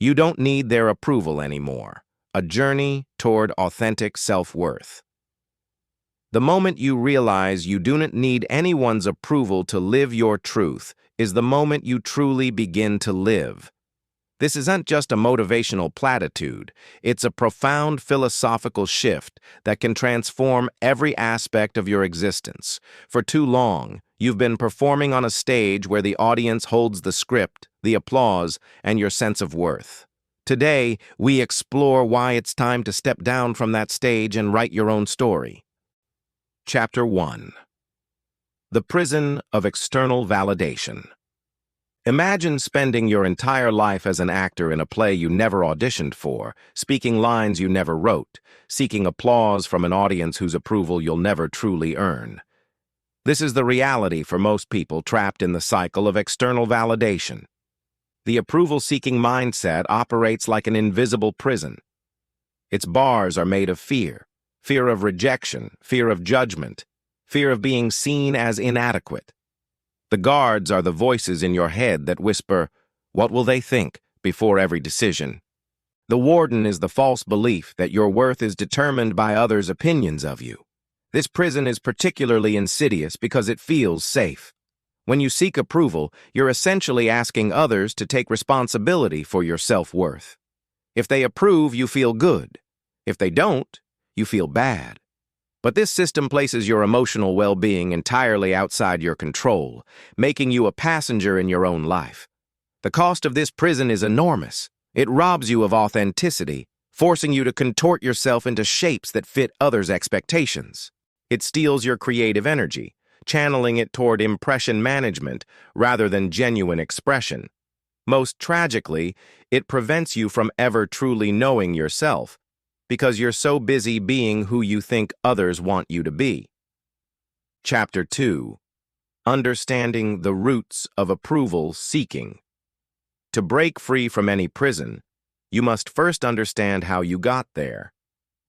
You don't need their approval anymore. A journey toward authentic self-worth. The moment you realize you do not need anyone's approval to live your truth is the moment you truly begin to live. This isn't just a motivational platitude, it's a profound philosophical shift that can transform every aspect of your existence. For too long, you've been performing on a stage where the audience holds the script, the applause, and your sense of worth. Today, we explore why it's time to step down from that stage and write your own story. Chapter 1. The Prison of External Validation. Imagine spending your entire life as an actor in a play you never auditioned for, speaking lines you never wrote, seeking applause from an audience whose approval you'll never truly earn. This is the reality for most people trapped in the cycle of external validation. The approval-seeking mindset operates like an invisible prison. Its bars are made of fear of rejection, fear of judgment, fear of being seen as inadequate. The guards are the voices in your head that whisper, "What will they think?" before every decision. The warden is the false belief that your worth is determined by others' opinions of you. This prison is particularly insidious because it feels safe. When you seek approval, you're essentially asking others to take responsibility for your self-worth. If they approve, you feel good. If they don't, you feel bad. But this system places your emotional well-being entirely outside your control, making you a passenger in your own life. The cost of this prison is enormous. It robs you of authenticity, forcing you to contort yourself into shapes that fit others' expectations. It steals your creative energy, channeling it toward impression management rather than genuine expression. Most tragically, it prevents you from ever truly knowing yourself, because you're so busy being who you think others want you to be. Chapter 2. Understanding the Roots of Approval Seeking. To break free from any prison, you must first understand how you got there.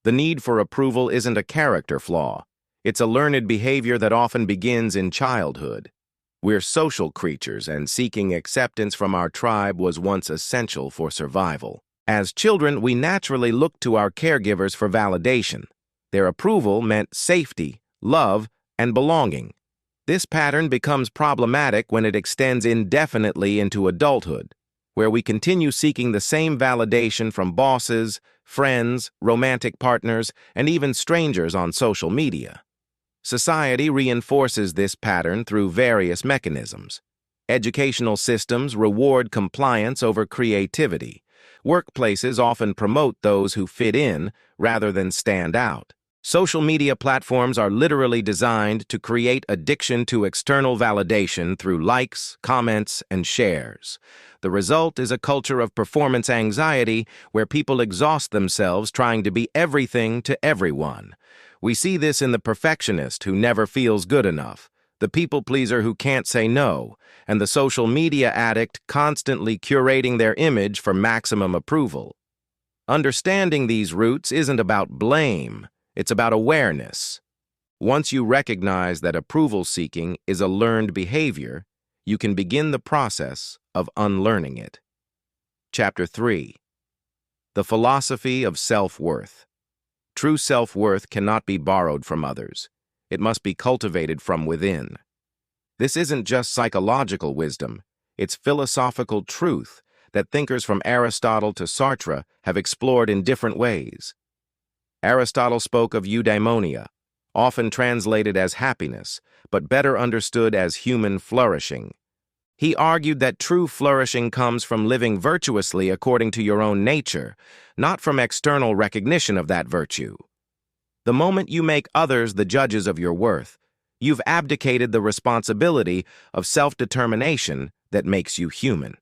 The need for approval isn't a character flaw. It's a learned behavior that often begins in childhood. We're social creatures, and seeking acceptance from our tribe was once essential for survival. As children, we naturally looked to our caregivers for validation. Their approval meant safety, love, and belonging. This pattern becomes problematic when it extends indefinitely into adulthood, where we continue seeking the same validation from bosses, friends, romantic partners, and even strangers on social media. Society reinforces this pattern through various mechanisms. Educational systems reward compliance over creativity. Workplaces often promote those who fit in rather than stand out. Social media platforms are literally designed to create addiction to external validation through likes, comments, and shares. The result is a culture of performance anxiety where people exhaust themselves trying to be everything to everyone. We see this in the perfectionist who never feels good enough, the people-pleaser who can't say no, and the social media addict constantly curating their image for maximum approval. Understanding these roots isn't about blame, it's about awareness. Once you recognize that approval-seeking is a learned behavior, you can begin the process of unlearning it. Chapter 3. The Philosophy of Self-Worth. True self-worth cannot be borrowed from others. It must be cultivated from within. This isn't just psychological wisdom, it's philosophical truth that thinkers from Aristotle to Sartre have explored in different ways. Aristotle spoke of eudaimonia, often translated as happiness, but better understood as human flourishing. He argued that true flourishing comes from living virtuously according to your own nature, not from external recognition of that virtue. The moment you make others the judges of your worth, you've abdicated the responsibility of self-determination that makes you human.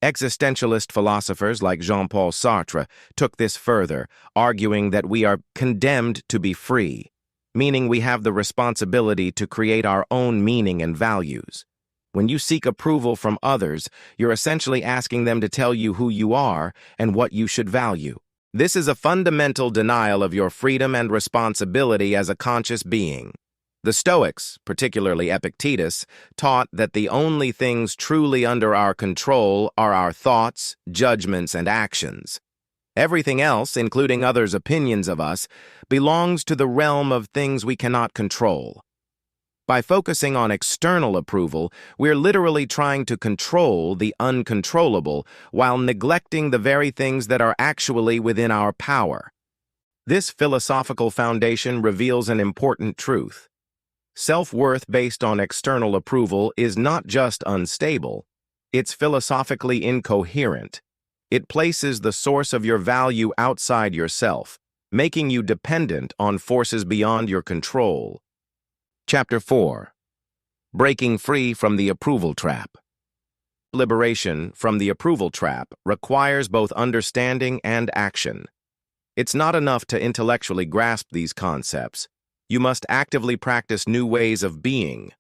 Existentialist philosophers like Jean-Paul Sartre took this further, arguing that we are condemned to be free, meaning we have the responsibility to create our own meaning and values. When you seek approval from others, you're essentially asking them to tell you who you are and what you should value. This is a fundamental denial of your freedom and responsibility as a conscious being. The Stoics, particularly Epictetus, taught that the only things truly under our control are our thoughts, judgments, and actions. Everything else, including others' opinions of us, belongs to the realm of things we cannot control. By focusing on external approval, we're literally trying to control the uncontrollable while neglecting the very things that are actually within our power. This philosophical foundation reveals an important truth. Self-worth based on external approval is not just unstable, it's philosophically incoherent. It places the source of your value outside yourself, making you dependent on forces beyond your control. Chapter 4. Breaking Free from the Approval Trap. Liberation from the approval trap requires both understanding and action. It's not enough to intellectually grasp these concepts. You must actively practice new ways of being.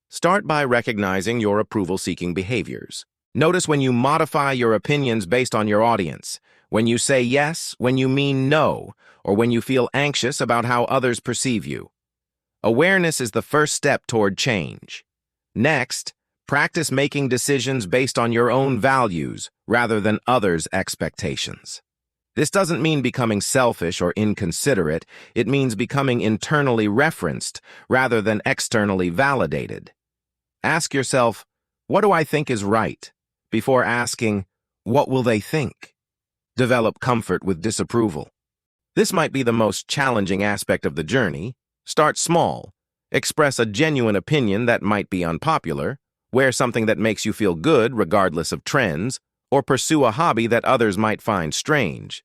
Start by recognizing your approval-seeking behaviors. Notice when you modify your opinions based on your audience, when you say yes, when you mean no, or when you feel anxious about how others perceive you. Awareness is the first step toward change. Next, practice making decisions based on your own values rather than others' expectations. This doesn't mean becoming selfish or inconsiderate. It means becoming internally referenced rather than externally validated. Ask yourself, what do I think is right? Before asking, what will they think? Develop comfort with disapproval. This might be the most challenging aspect of the journey. Start small. Express a genuine opinion that might be unpopular. Wear something that makes you feel good regardless of trends, or pursue a hobby that others might find strange.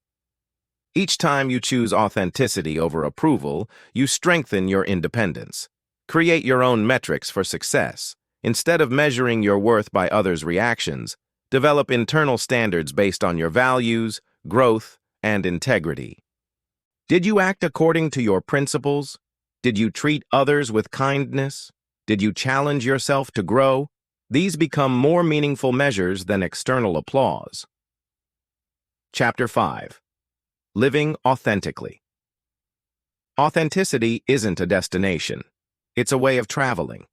Each time you choose authenticity over approval, you strengthen your independence. Create your own metrics for success. Instead of measuring your worth by others' reactions, develop internal standards based on your values, growth, and integrity. Did you act according to your principles? Did you treat others with kindness? Did you challenge yourself to grow? These become more meaningful measures than external applause. Chapter 5. Living Authentically. Authenticity isn't a destination. It's a way of traveling.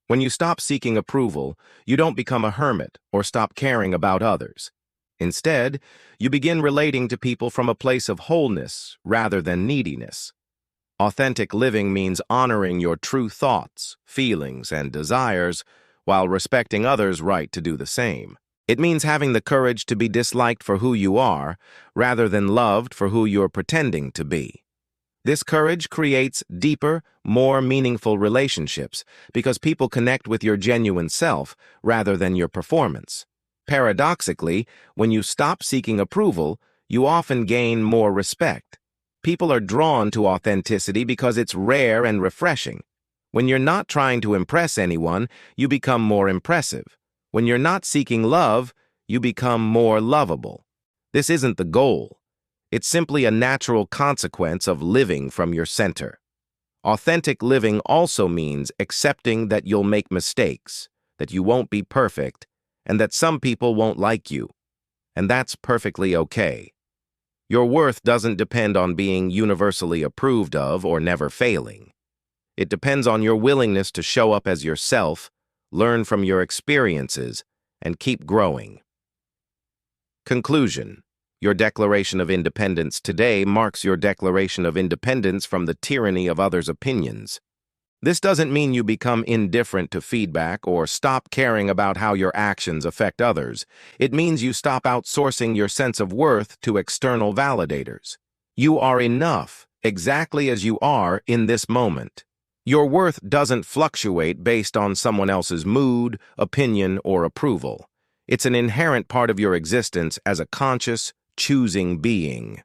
When you stop seeking approval, you don't become a hermit or stop caring about others. Instead, you begin relating to people from a place of wholeness rather than neediness. Authentic living means honoring your true thoughts, feelings, and desires while respecting others' right to do the same. It means having the courage to be disliked for who you are rather than loved for who you're pretending to be. This courage creates deeper, more meaningful relationships because people connect with your genuine self rather than your performance. Paradoxically, when you stop seeking approval, you often gain more respect. People are drawn to authenticity because it's rare and refreshing. When you're not trying to impress anyone, you become more impressive. When you're not seeking love, you become more lovable. This isn't the goal. It's simply a natural consequence of living from your center. Authentic living also means accepting that you'll make mistakes, that you won't be perfect, and that some people won't like you. And that's perfectly okay. Your worth doesn't depend on being universally approved of or never failing. It depends on your willingness to show up as yourself, learn from your experiences, and keep growing. Conclusion. Your declaration of independence today marks your declaration of independence from the tyranny of others' opinions. This doesn't mean you become indifferent to feedback or stop caring about how your actions affect others. It means you stop outsourcing your sense of worth to external validators. You are enough, exactly as you are in this moment. Your worth doesn't fluctuate based on someone else's mood, opinion, or approval. It's an inherent part of your existence as a conscious, choosing being.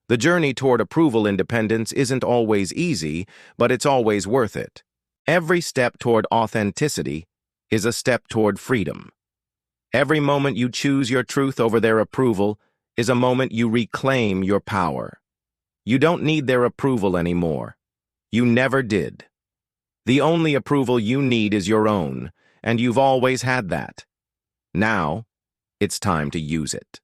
The journey toward approval independence isn't always easy, but it's always worth it. Every step toward authenticity is a step toward freedom. Every moment you choose your truth over their approval is a moment you reclaim your power. You don't need their approval anymore. You never did. The only approval you need is your own, and you've always had that. Now, it's time to use it.